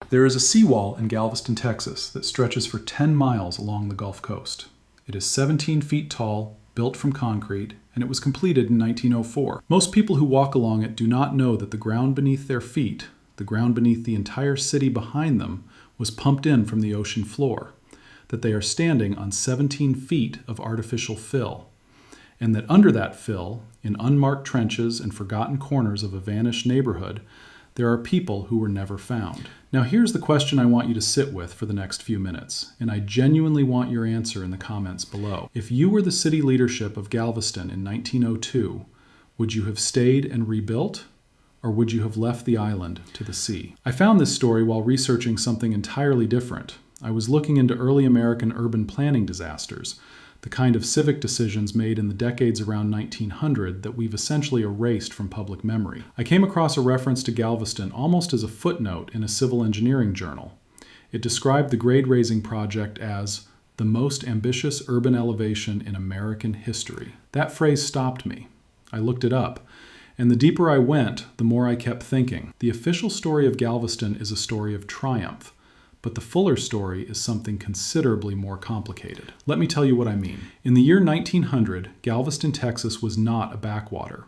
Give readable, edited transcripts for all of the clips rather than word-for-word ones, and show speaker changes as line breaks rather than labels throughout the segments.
There is a seawall in Galveston, Texas that stretches for 10 miles along the Gulf Coast. It is 17 feet tall, built from concrete, and it was completed in 1904. Most people who walk along it do not know that the ground beneath their feet, the ground beneath the entire city behind them, was pumped in from the ocean floor, that they are standing on 17 feet of artificial fill, and that under that fill, in unmarked trenches and forgotten corners of a vanished neighborhood, there are people who were never found. Now here's the question I want you to sit with for the next few minutes, and I genuinely want your answer in the comments below. If you were the city leadership of Galveston in 1902, would you have stayed and rebuilt, or would you have left the island to the sea? I found this story while researching something entirely different. I was looking into early American urban planning disasters, the kind of civic decisions made in the decades around 1900 that we've essentially erased from public memory. I came across a reference to Galveston almost as a footnote in a civil engineering journal. It described the grade-raising project as the most ambitious urban elevation in American history. That phrase stopped me. I looked it up, and the deeper I went, the more I kept thinking. The official story of Galveston is a story of triumph, but the fuller story is something considerably more complicated. Let me tell you what I mean. In the year 1900, Galveston, Texas was not a backwater.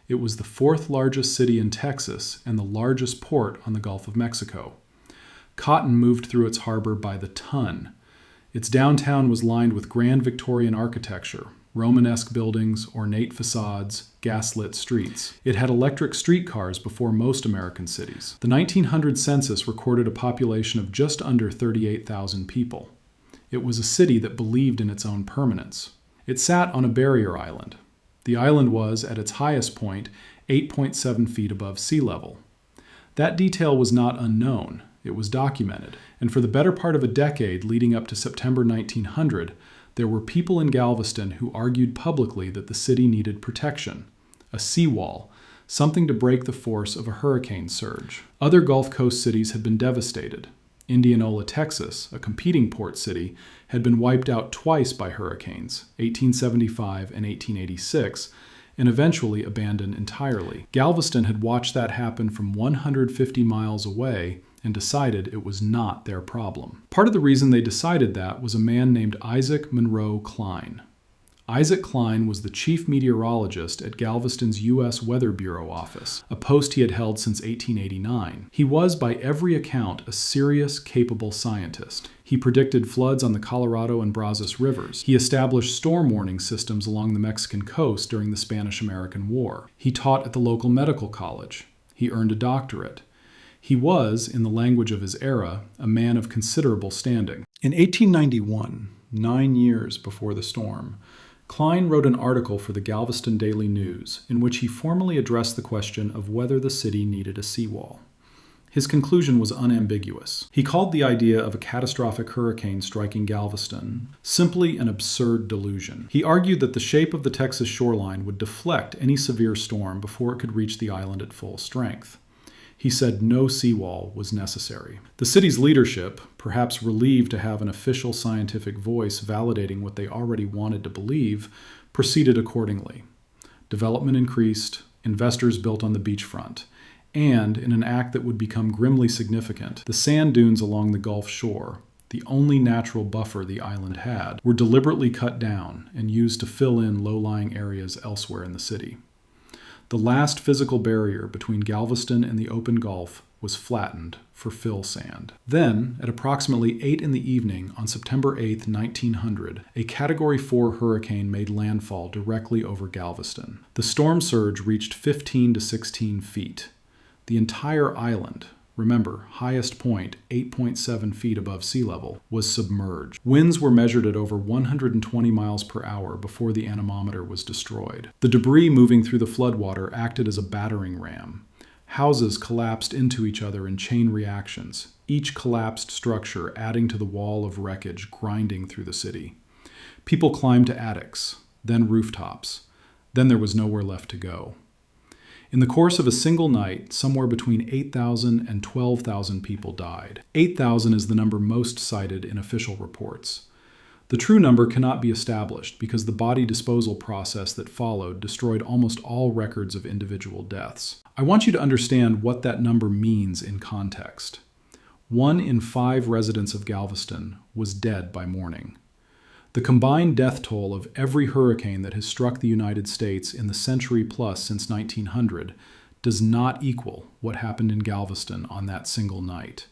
It was the fourth largest city in Texas and the largest port on the Gulf of Mexico. Cotton moved through its harbor by the ton. Its downtown was lined with grand Victorian architecture, Romanesque buildings, ornate facades, gas-lit streets. It had electric streetcars before most American cities. The 1900 census recorded a population of just under 38,000 people. It was a city that believed in its own permanence. It sat on a barrier island. The island was, at its highest point, 8.7 feet above sea level. That detail was not unknown. It was documented. And for the better part of a decade leading up to September 1900, there were people in Galveston who argued publicly that the city needed protection, a seawall, something to break the force of a hurricane surge. Other Gulf Coast cities had been devastated. Indianola, Texas, a competing port city, had been wiped out twice by hurricanes, 1875 and 1886, and eventually abandoned entirely. Galveston had watched that happen from 150 miles away and decided it was not their problem. Part of the reason they decided that was a man named Isaac Monroe Klein. Isaac Klein was the chief meteorologist at Galveston's U.S. Weather Bureau office, a post he had held since 1889. He was, by every account, a serious, capable scientist. He predicted floods on the Colorado and Brazos rivers. He established storm warning systems along the Mexican coast during the Spanish-American War. He taught at the local medical college. He earned a doctorate. He was, in the language of his era, a man of considerable standing. In 1891, 9 years before the storm, Klein wrote an article for the Galveston Daily News in which he formally addressed the question of whether the city needed a seawall. His conclusion was unambiguous. He called the idea of a catastrophic hurricane striking Galveston simply an absurd delusion. He argued that the shape of the Texas shoreline would deflect any severe storm before it could reach the island at full strength. He said no seawall was necessary. The city's leadership, perhaps relieved to have an official scientific voice validating what they already wanted to believe, proceeded accordingly. Development increased, investors built on the beachfront, and, in an act that would become grimly significant, the sand dunes along the Gulf shore, the only natural buffer the island had, were deliberately cut down and used to fill in low-lying areas elsewhere in the city. The last physical barrier between Galveston and the open Gulf was flattened for fill sand. Then, at approximately 8 in the evening on September 8, 1900, a Category 4 hurricane made landfall directly over Galveston. The storm surge reached 15 to 16 feet. The entire island, remember, highest point, 8.7 feet above sea level, was submerged. Winds were measured at over 120 miles per hour before the anemometer was destroyed. The debris moving through the floodwater acted as a battering ram. Houses collapsed into each other in chain reactions, each collapsed structure adding to the wall of wreckage grinding through the city. People climbed to attics, then rooftops. Then there was nowhere left to go. In the course of a single night, somewhere between 8,000 and 12,000 people died. 8,000 is the number most cited in official reports. The true number cannot be established because the body disposal process that followed destroyed almost all records of individual deaths. I want you to understand what that number means in context. 1 in 5 residents of Galveston was dead by morning. The combined death toll of every hurricane that has struck the United States in the century plus since 1900 does not equal what happened in Galveston on that single night.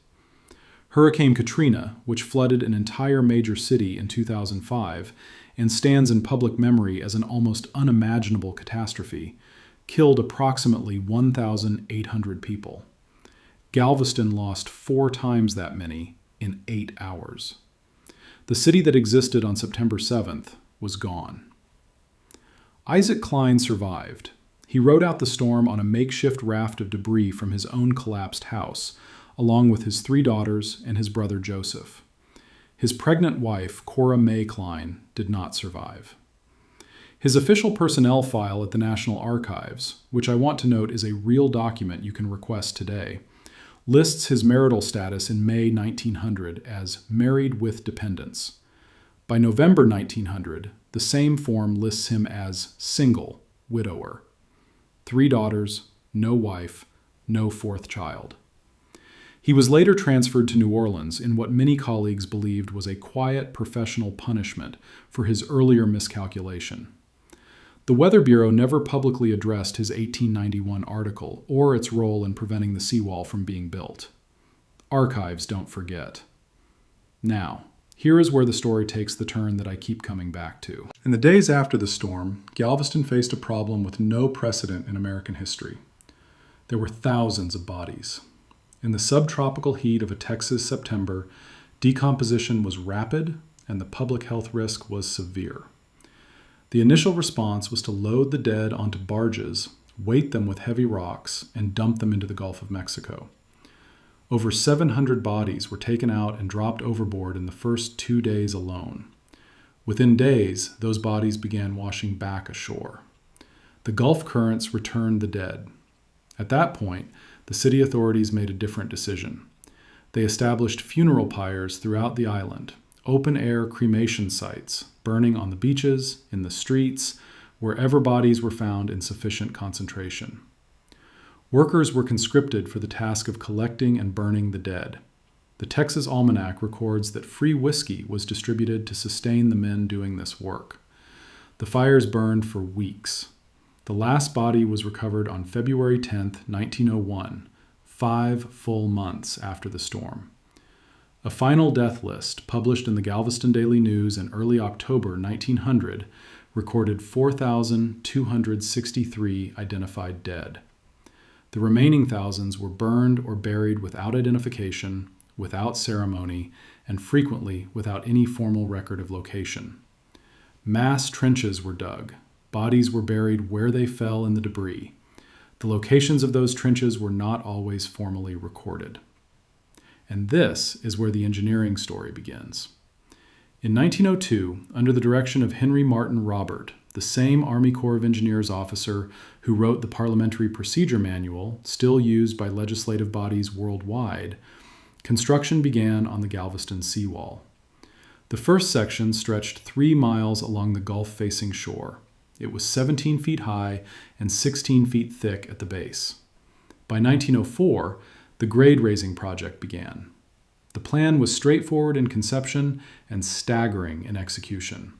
Hurricane Katrina, which flooded an entire major city in 2005 and stands in public memory as an almost unimaginable catastrophe, killed approximately 1,800 people. Galveston lost 4 times that many in 8 hours. The city that existed on September 7th was gone. Isaac Klein survived. He rode out the storm on a makeshift raft of debris from his own collapsed house, along with his 3 daughters and his brother Joseph. His pregnant wife, Cora Mae Klein, did not survive. His official personnel file at the National Archives, which I want to note is a real document you can request today, lists his marital status in May 1900 as married with dependents. By November 1900, the same form lists him as single, widower. 3 daughters, no wife, no 4th child. He was later transferred to New Orleans in what many colleagues believed was a quiet professional punishment for his earlier miscalculation. The Weather Bureau never publicly addressed his 1891 article or its role in preventing the seawall from being built. Archives don't forget. Now, here is where the story takes the turn that I keep coming back to. In the days after the storm, Galveston faced a problem with no precedent in American history. There were thousands of bodies. In the subtropical heat of a Texas September, decomposition was rapid and the public health risk was severe. The initial response was to load the dead onto barges, weight them with heavy rocks, and dump them into the Gulf of Mexico. Over 700 bodies were taken out and dropped overboard in the first 2 days alone. Within days, those bodies began washing back ashore. The Gulf currents returned the dead. At that point, the city authorities made a different decision. They established funeral pyres throughout the island, open-air cremation sites, burning on the beaches, in the streets, wherever bodies were found in sufficient concentration. Workers were conscripted for the task of collecting and burning the dead. The Texas Almanac records that free whiskey was distributed to sustain the men doing this work. The fires burned for weeks. The last body was recovered on February 10, 1901, 5 full months after the storm. A final death list, published in the Galveston Daily News in early October 1900, recorded 4,263 identified dead. The remaining thousands were burned or buried without identification, without ceremony, and frequently without any formal record of location. Mass trenches were dug. Bodies were buried where they fell in the debris. The locations of those trenches were not always formally recorded. And this is where the engineering story begins. In 1902, under the direction of Henry Martin Robert, the same Army Corps of Engineers officer who wrote the Parliamentary Procedure Manual, still used by legislative bodies worldwide, construction began on the Galveston seawall. The first section stretched 3 miles along the Gulf-facing shore. It was 17 feet high and 16 feet thick at the base. By 1904, the grade-raising project began. The plan was straightforward in conception and staggering in execution.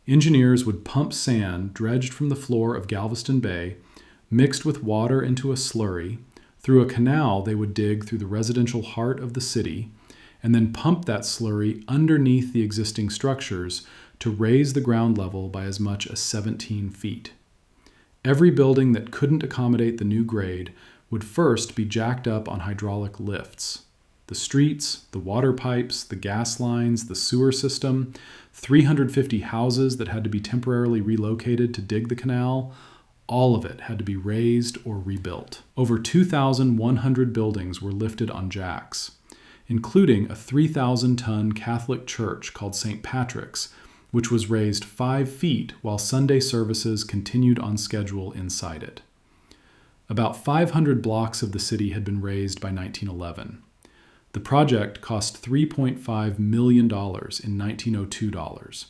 Engineers would pump sand dredged from the floor of Galveston Bay, mixed with water into a slurry, through a canal they would dig through the residential heart of the city, and then pump that slurry underneath the existing structures to raise the ground level by as much as 17 feet. Every building that couldn't accommodate the new grade would first be jacked up on hydraulic lifts. The streets, the water pipes, the gas lines, the sewer system, 350 houses that had to be temporarily relocated to dig the canal, all of it had to be raised or rebuilt. Over 2,100 buildings were lifted on jacks, including a 3,000-ton Catholic church called St. Patrick's, which was raised 5 feet while Sunday services continued on schedule inside it. About 500 blocks of the city had been raised by 1911. The project cost $3.5 million in 1902 dollars,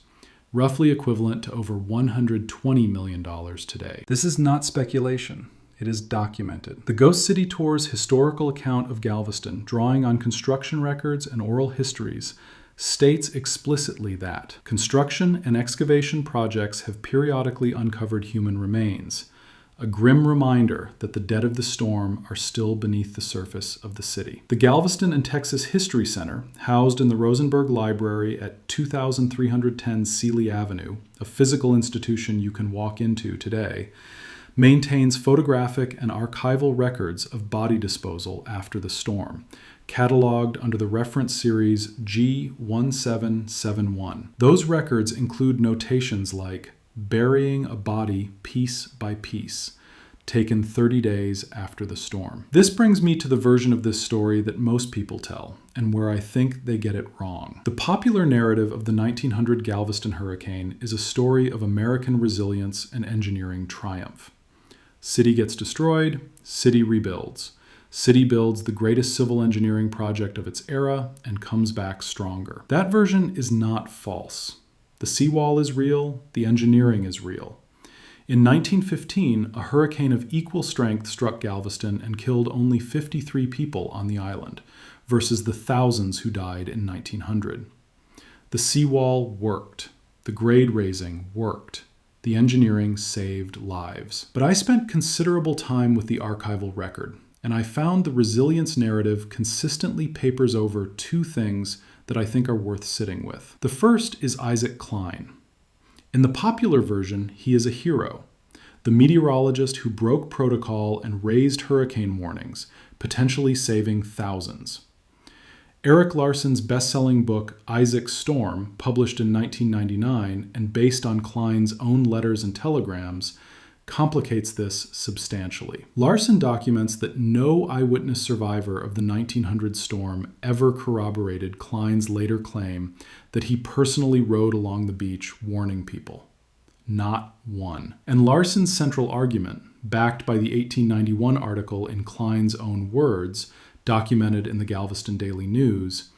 roughly equivalent to over $120 million today. This is not speculation. It is documented. The Ghost City Tour's historical account of Galveston, drawing on construction records and oral histories, states explicitly that construction and excavation projects have periodically uncovered human remains, a grim reminder that the dead of the storm are still beneath the surface of the city. The Galveston and Texas History Center, housed in the Rosenberg Library at 2310 Seeley Avenue, a physical institution you can walk into today, maintains photographic and archival records of body disposal after the storm, cataloged under the reference series G1771. Those records include notations like burying a body piece by piece, taken 30 days after the storm. This brings me to the version of this story that most people tell, and where I think they get it wrong. The popular narrative of the 1900 Galveston hurricane is a story of American resilience and engineering triumph. City gets destroyed, city rebuilds. City builds the greatest civil engineering project of its era and comes back stronger. That version is not false. The seawall is real, the engineering is real. In 1915, a hurricane of equal strength struck Galveston and killed only 53 people on the island, versus the thousands who died in 1900. The seawall worked. The grade raising worked. The engineering saved lives. But I spent considerable time with the archival record, and I found the resilience narrative consistently papers over two things that I think are worth sitting with. The first is Isaac Klein. In the popular version, he is a hero, the meteorologist who broke protocol and raised hurricane warnings, potentially saving thousands. Eric Larson's best-selling book, Isaac's Storm, published in 1999 and based on Klein's own letters and telegrams, complicates this substantially. Larson documents that no eyewitness survivor of the 1900 storm ever corroborated Klein's later claim that he personally rode along the beach warning people. Not one. And Larson's central argument, backed by the 1891 article in Klein's own words, documented in the Galveston Daily News,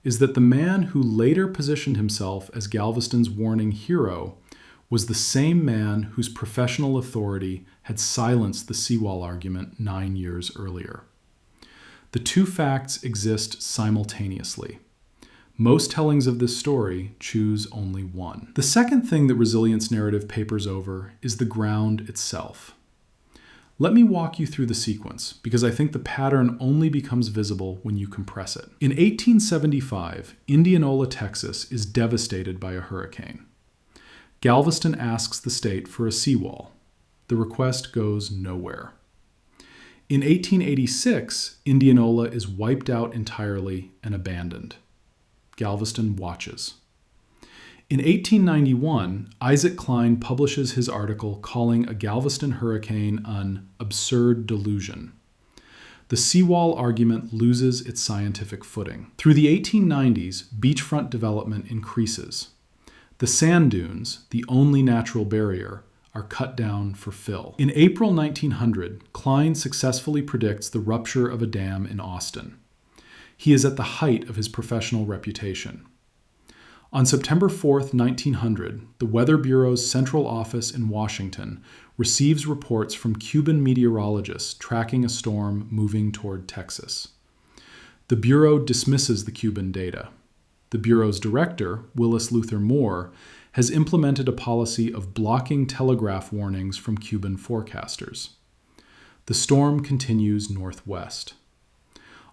is that the man who later positioned himself as Galveston's warning hero was the same man whose professional authority had silenced the seawall argument 9 years earlier. The two facts exist simultaneously. Most tellings of this story choose only one. The second thing the resilience narrative papers over is the ground itself. Let me walk you through the sequence, because I think the pattern only becomes visible when you compress it. In 1875, Indianola, Texas is devastated by a hurricane. Galveston asks the state for a seawall. The request goes nowhere. In 1886, Indianola is wiped out entirely and abandoned. Galveston watches. In 1891, Isaac Klein publishes his article calling a Galveston hurricane an absurd delusion. The seawall argument loses its scientific footing. Through the 1890s, beachfront development increases. The sand dunes, the only natural barrier, are cut down for fill. In April 1900, Klein successfully predicts the rupture of a dam in Austin. He is at the height of his professional reputation. On September 4, 1900, the Weather Bureau's central office in Washington receives reports from Cuban meteorologists tracking a storm moving toward Texas. The Bureau dismisses the Cuban data. The Bureau's director, Willis Luther Moore, has implemented a policy of blocking telegraph warnings from Cuban forecasters. The storm continues northwest.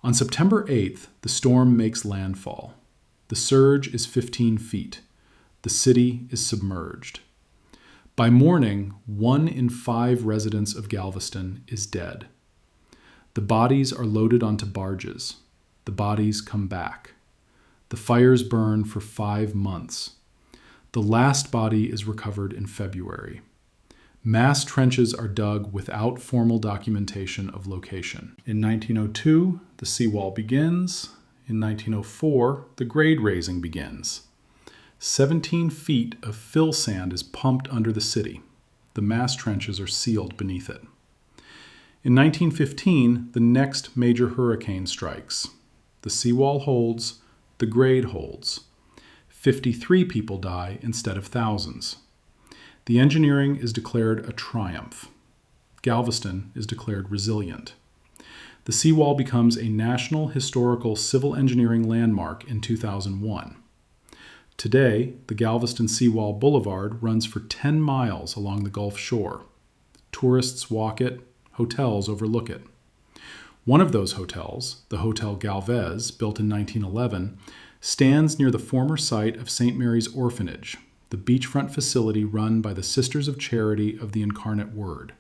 On September 8th, the storm makes landfall. The surge is 15 feet. The city is submerged. By morning, 1 in 5 residents of Galveston is dead. The bodies are loaded onto barges. The bodies come back. The fires burn for 5 months. The last body is recovered in February. Mass trenches are dug without formal documentation of location. In 1902, the seawall begins. In 1904, the grade raising begins. 17 feet of fill sand is pumped under the city. The mass trenches are sealed beneath it. In 1915, the next major hurricane strikes. The seawall holds, the grade holds. 53 people die instead of thousands. The engineering is declared a triumph. Galveston is declared resilient. The seawall becomes a National Historical Civil Engineering Landmark in 2001. Today, the Galveston Seawall Boulevard runs for 10 miles along the Gulf Shore. Tourists walk it, hotels overlook it. One of those hotels, the Hotel Galvez, built in 1911, stands near the former site of St. Mary's Orphanage, the beachfront facility run by the Sisters of Charity of the Incarnate Word.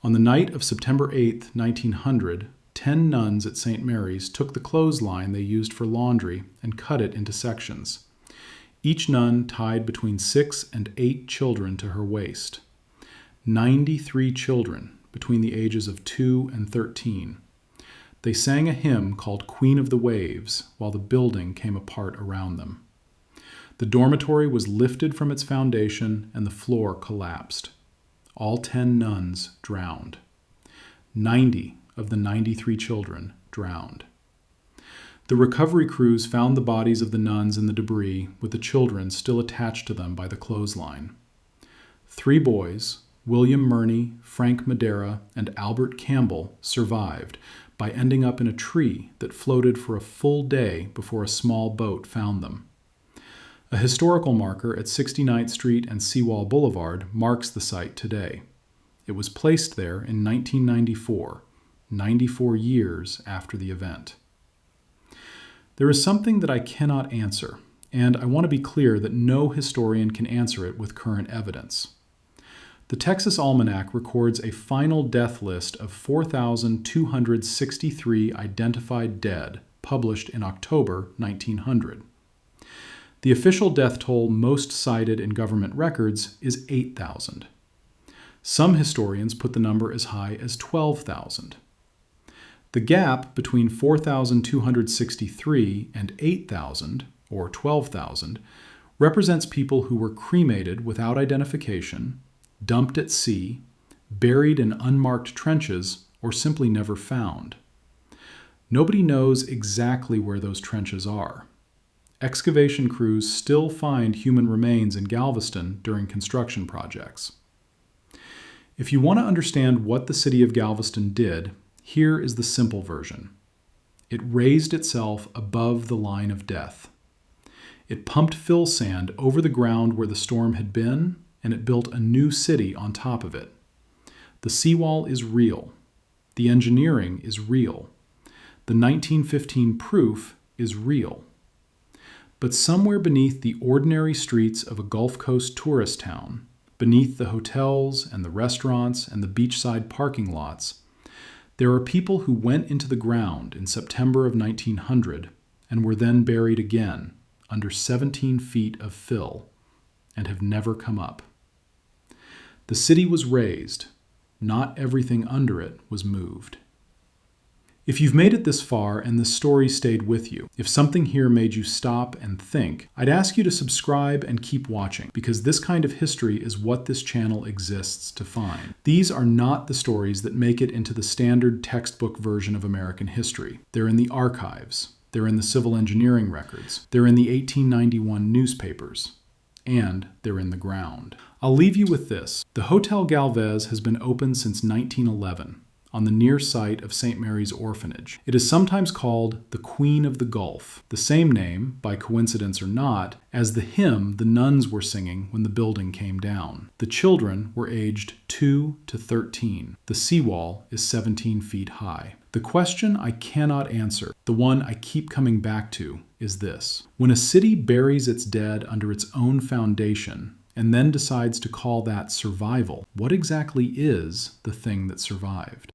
On the night of September 8, 1900, 10 nuns at St. Mary's took the clothesline they used for laundry and cut it into sections. Each nun tied between 6 and 8 children to her waist. 93 children between the ages of 2 and 13. They sang a hymn called Queen of the Waves while the building came apart around them. The dormitory was lifted from its foundation and the floor collapsed. All 10 nuns drowned. 90 of the 93 children drowned. The recovery crews found the bodies of the nuns in the debris with the children still attached to them by the clothesline. 3 boys, William Murney, Frank Madera, and Albert Campbell, survived by ending up in a tree that floated for a full day before a small boat found them. A historical marker at 69th Street and Seawall Boulevard marks the site today. It was placed there in 1994, 94 years after the event. There is something that I cannot answer, and I want to be clear that no historian can answer it with current evidence. The Texas Almanac records a final death list of 4,263 identified dead, published in October 1900. The official death toll most cited in government records is 8,000. Some historians put the number as high as 12,000. The gap between 4,263 and 8,000, or 12,000, represents people who were cremated without identification, dumped at sea, buried in unmarked trenches, or simply never found. Nobody knows exactly where those trenches are. Excavation crews still find human remains in Galveston during construction projects. If you want to understand what the city of Galveston did, here is the simple version. It raised itself above the line of death. It pumped fill sand over the ground where the storm had been, and it built a new city on top of it. The seawall is real. The engineering is real. The 1915 proof is real. But somewhere beneath the ordinary streets of a Gulf Coast tourist town, beneath the hotels and the restaurants and the beachside parking lots, there are people who went into the ground in September of 1900 and were then buried again under 17 feet of fill and have never come up. The city was raised. Not everything under it was moved. If you've made it this far and this story stayed with you, if something here made you stop and think, I'd ask you to subscribe and keep watching, because this kind of history is what this channel exists to find. These are not the stories that make it into the standard textbook version of American history. They're in the archives. They're in the civil engineering records. They're in the 1891 newspapers. And they're in the ground. I'll leave you with this. The Hotel Galvez has been open since 1911. On the near site of St. Mary's Orphanage. It is sometimes called the Queen of the Gulf, the same name, by coincidence or not, as the hymn the nuns were singing when the building came down. The children were aged 2 to 13. The seawall is 17 feet high. The question I cannot answer, the one I keep coming back to, is this. When a city buries its dead under its own foundation, and then decides to call that survival, what exactly is the thing that survived?